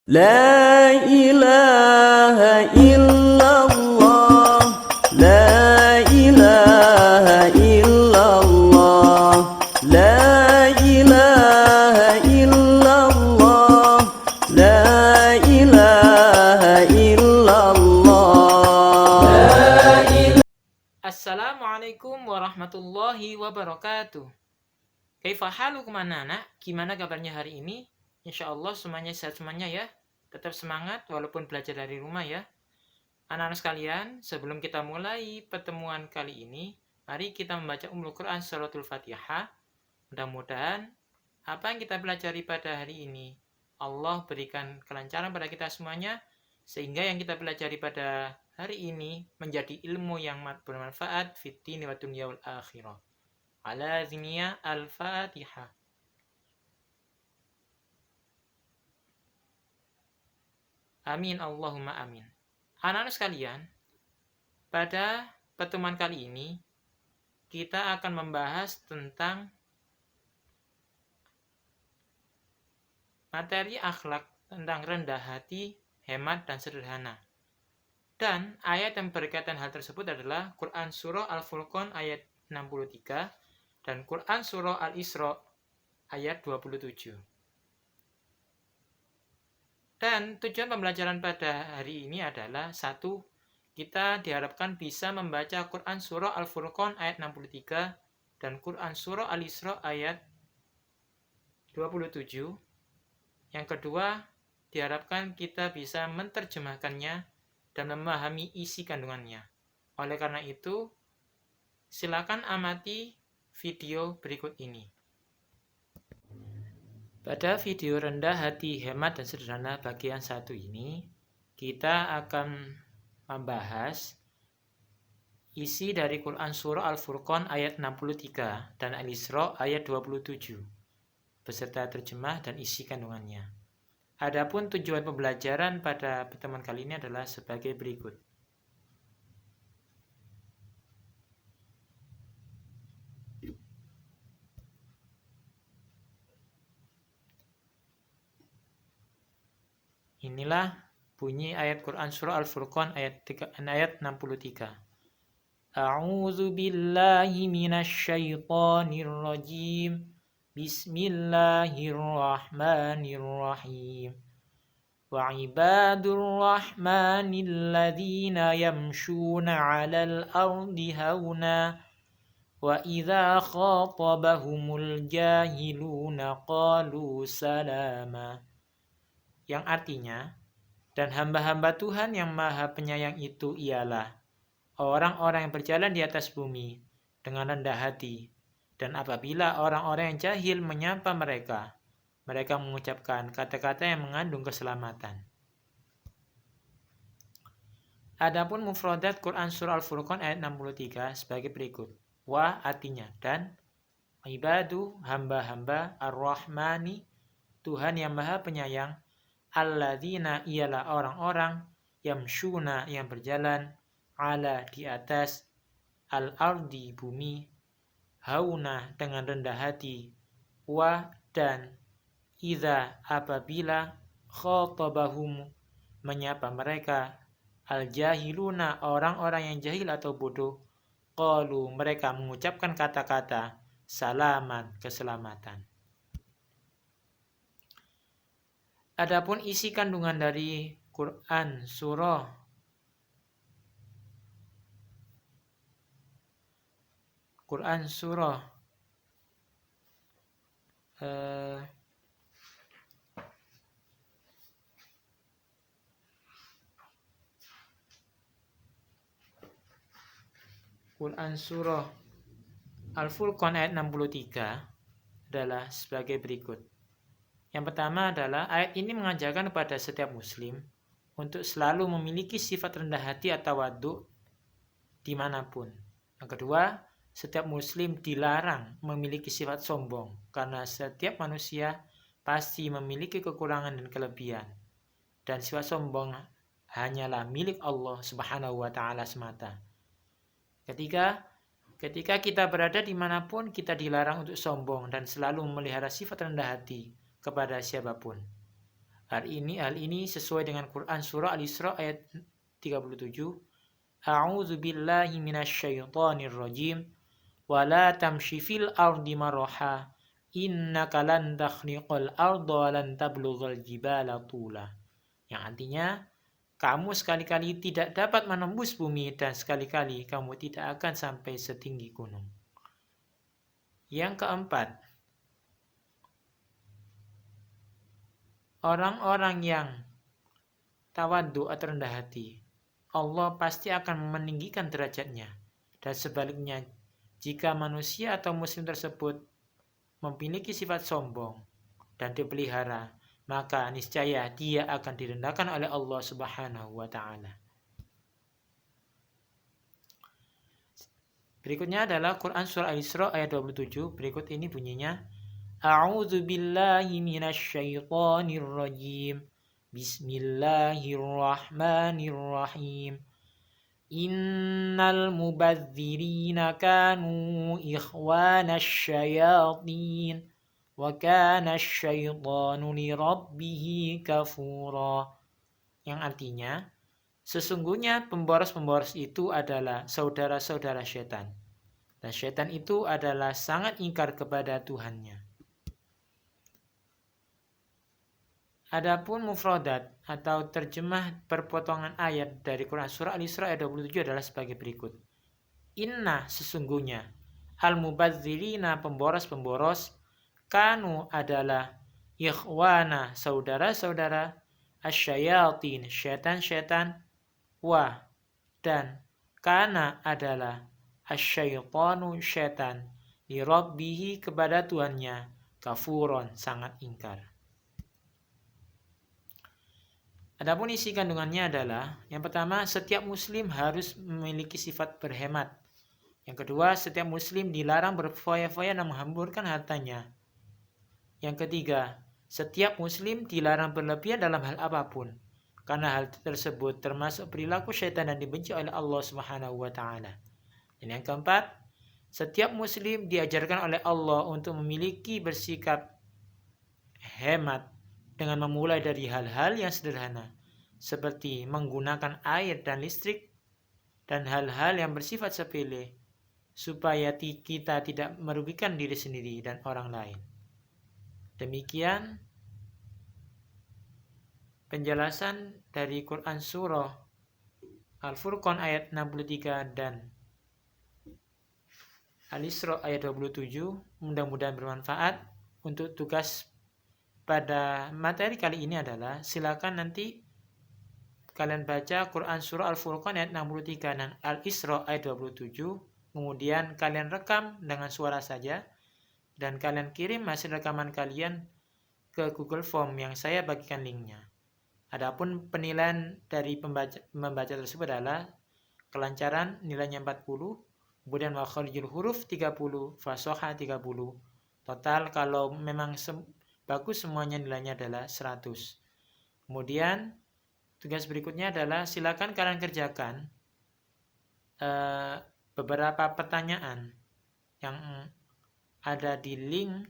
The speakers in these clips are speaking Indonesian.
لا إله إلا الله لا إله إلا الله لا إله إلا الله لا إله إلا الله. Assalamualaikum warahmatullahi wabarakatuh. Kaifa halukum anak? Gimana kabarnya hari ini? Insya Allah semuanya sehat semuanya ya. Tetap semangat walaupun belajar dari rumah ya. Anak-anak sekalian, sebelum kita mulai pertemuan kali ini, mari kita membaca Ummul Quran Suratul Fatihah. Mudah-mudahan apa yang kita pelajari pada hari ini, Allah berikan kelancaran pada kita semuanya, sehingga yang kita pelajari pada hari ini menjadi ilmu yang bermanfaat fid dini wa dunya wal akhirah. Ala ziniyah al-Fatihah. Amin Allahumma amin. Anak-anak sekalian, pada pertemuan kali ini kita akan membahas tentang materi akhlak, tentang rendah hati, hemat, dan sederhana. Dan ayat yang berkaitan hal tersebut adalah Quran Surah Al-Furqan ayat 63 dan Quran Surah Al-Isra ayat 27. Dan tujuan pembelajaran pada hari ini adalah satu, kita diharapkan bisa membaca Quran Surah Al-Furqan ayat 63 dan Quran Surah Al-Isra ayat 27. Yang kedua, diharapkan kita bisa menerjemahkannya dan memahami isi kandungannya. Oleh karena itu, silakan amati video berikut ini. Pada video rendah hati, hemat, dan sederhana bagian 1 ini, kita akan membahas isi dari Quran Surah Al-Furqan ayat 63 dan Al-Isra ayat 27, beserta terjemah dan isi kandungannya. Adapun tujuan pembelajaran pada pertemuan kali ini adalah sebagai berikut. Inilah bunyi ayat Quran Surah Al-Furqan ayat 63. A'udzu billahi minasyaitonir rajim. Bismillahirrahmanirrahim. Wa ibadur rahmanil ladzina yamshuna 'alal ardi hauna wa idza khatabahumul jahiluna qalu salama. Yang artinya, dan hamba-hamba Tuhan yang maha penyayang itu ialah orang-orang yang berjalan di atas bumi dengan rendah hati, dan apabila orang-orang yang jahil menyapa mereka, mereka mengucapkan kata-kata yang mengandung keselamatan. Adapun mufradat Quran Surah Al-Furqan ayat 63 sebagai berikut. Wa artinya dan, ibadu hamba-hamba, ar-Rahmani Tuhan yang maha penyayang, alladzina ialah orang-orang, yamshuna yang berjalan, ala di atas, al-ardi bumi, hauna dengan rendah hati, wa dan, idza apabila, khotabahum menyapa mereka, al-jahiluna orang-orang yang jahil atau bodoh, qalu mereka mengucapkan kata-kata salaman keselamatan. Adapun isi kandungan dari Quran Surah Quran Surah Al-Furqan ayat 63 adalah sebagai berikut. Yang pertama adalah ayat ini mengajarkan kepada setiap muslim untuk selalu memiliki sifat rendah hati atau tawadhu dimanapun. Yang kedua, setiap muslim dilarang memiliki sifat sombong karena setiap manusia pasti memiliki kekurangan dan kelebihan. Dan sifat sombong hanyalah milik Allah Subhanahu wa ta'ala semata. Ketika kita berada dimanapun, kita dilarang untuk sombong dan selalu memelihara sifat rendah hati kepada siapapun. Hal ini sesuai dengan Quran surah Al-Isra ayat 37. A'udzu billahi minasyaitonir rajim. Wa la tamshi fil ardi maraha. Innaka lan takhriqal arda wa lan tablughal jibala tula. Yang artinya, kamu sekali-kali tidak dapat menembus bumi dan sekali-kali kamu tidak akan sampai setinggi gunung. Yang keempat, orang-orang yang tawadhu atau rendah hati, Allah pasti akan meninggikan derajatnya. Dan sebaliknya, jika manusia atau muslim tersebut memiliki sifat sombong dan dipelihara, maka niscaya dia akan direndahkan oleh Allah Subhanahu wa Ta'ala. Berikutnya adalah Quran surah Al-Isra ayat 27. Berikut ini bunyinya, A'udzu billahi minasyaitonir rajim. Bismillahirrahmanirrahim. Innal mubadzirina kanu ikhwanasy syayatin. Wa kana asy-syaitanu li rabbih kafura. Yang artinya, sesungguhnya pemboros-pemboros itu adalah saudara-saudara syaitan. Dan syaitan itu adalah sangat ingkar kepada Tuhannya. Adapun mufradat atau terjemah perpotongan ayat dari Quran surah Al-Isra ayat 27 adalah sebagai berikut. Inna sesungguhnya, al-mubadzirina pemboros-pemboros, kanu adalah ikhwana saudara-saudara, asyayatin syaitan-syaitan, wa dan kana adalah asyaitanu syaitan, li rabbihi kepada Tuhannya, kafuron sangat ingkar. Adapun isi kandungannya adalah, yang pertama, setiap muslim harus memiliki sifat berhemat. Yang kedua, setiap muslim dilarang berfoya-foya dan menghamburkan hartanya. Yang ketiga, setiap muslim dilarang berlebihan dalam hal apapun, karena hal tersebut termasuk perilaku syaitan dan dibenci oleh Allah Subhanahu wa Ta'ala. Dan yang keempat, setiap muslim diajarkan oleh Allah untuk memiliki bersikap hemat dengan memulai dari hal-hal yang sederhana, seperti menggunakan air dan listrik, dan hal-hal yang bersifat sepele, supaya kita tidak merugikan diri sendiri dan orang lain. Demikian penjelasan dari Quran Surah Al-Furqan ayat 63 dan Al-Isra ayat 27. Mudah-mudahan bermanfaat. Untuk tugas pada materi kali ini adalah, silakan nanti kalian baca Quran Surah Al-Furqan ayat 63 dan Al-Isra ayat 27. Kemudian kalian rekam dengan suara saja, dan kalian kirim hasil rekaman kalian ke Google Form yang saya bagikan linknya. Adapun penilaian dari membaca tersebut adalah kelancaran nilainya 40, kemudian makharijul huruf 30, fasoha 30. Total kalau memang bagus semuanya nilainya adalah 100. Kemudian tugas berikutnya adalah silakan kalian kerjakan beberapa pertanyaan yang ada di link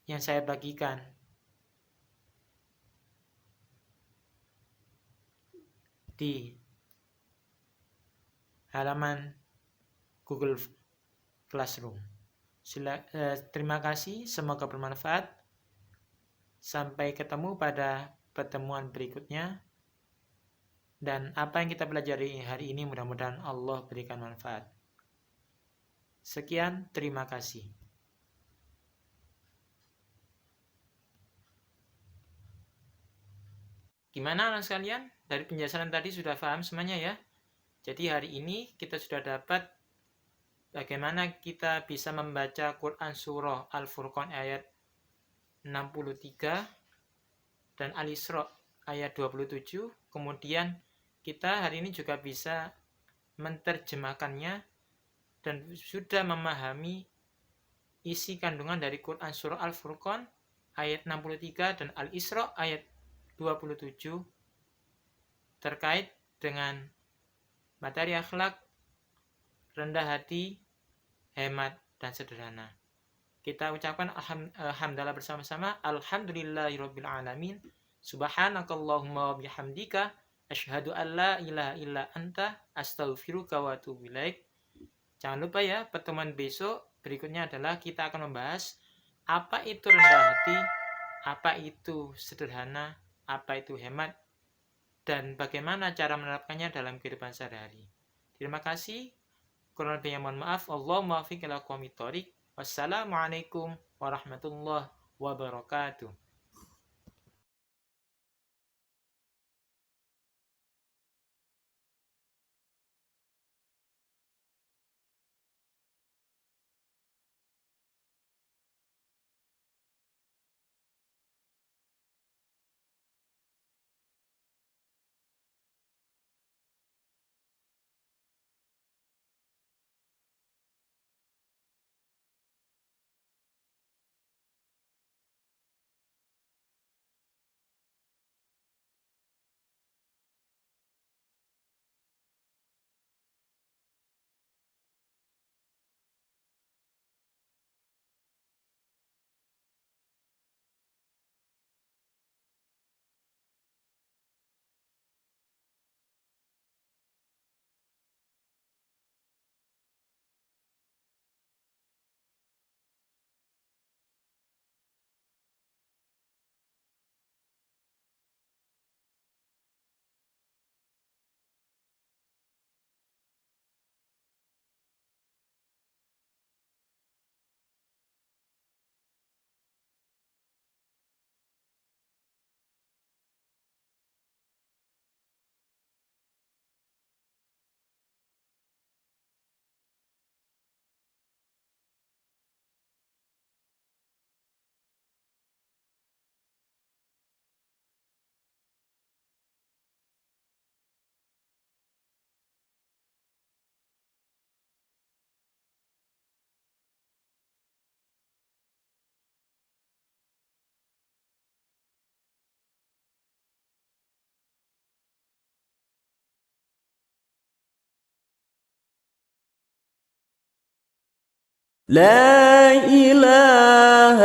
yang saya bagikan di halaman Google Classroom. Terima kasih, semoga bermanfaat. Sampai ketemu pada pertemuan berikutnya. Dan apa yang kita pelajari hari ini mudah-mudahan Allah berikan manfaat. Sekian, terima kasih. Gimana anak sekalian? Dari penjelasan tadi sudah paham semuanya ya? Jadi hari ini kita sudah dapat bagaimana kita bisa membaca Quran Surah Al-Furqan ayat 63 dan Al-Isra ayat 27. Kemudian kita hari ini juga bisa menerjemahkannya dan sudah memahami isi kandungan dari Quran Surah Al-Furqan ayat 63 dan Al-Isra ayat 27 terkait dengan materi akhlak, rendah hati, hemat, dan sederhana. Kita ucapkan alhamdulillah bersama-sama. Alhamdulillahirabbil alamin. Subhanakallahumma wa bihamdika asyhadu an la ilaha illa anta astaghfiruka wa atubu ilaik. Jangan lupa ya, pertemuan besok berikutnya adalah kita akan membahas apa itu rendah hati, apa itu sederhana, apa itu hemat, dan bagaimana cara menerapkannya dalam kehidupan sehari-hari. Terima kasih. Kurang lebihnya mohon maaf. Allahumma muwaffiq ila aqwamit thoriq. Wassalamualaikum warahmatullahi wabarakatuh. لا إله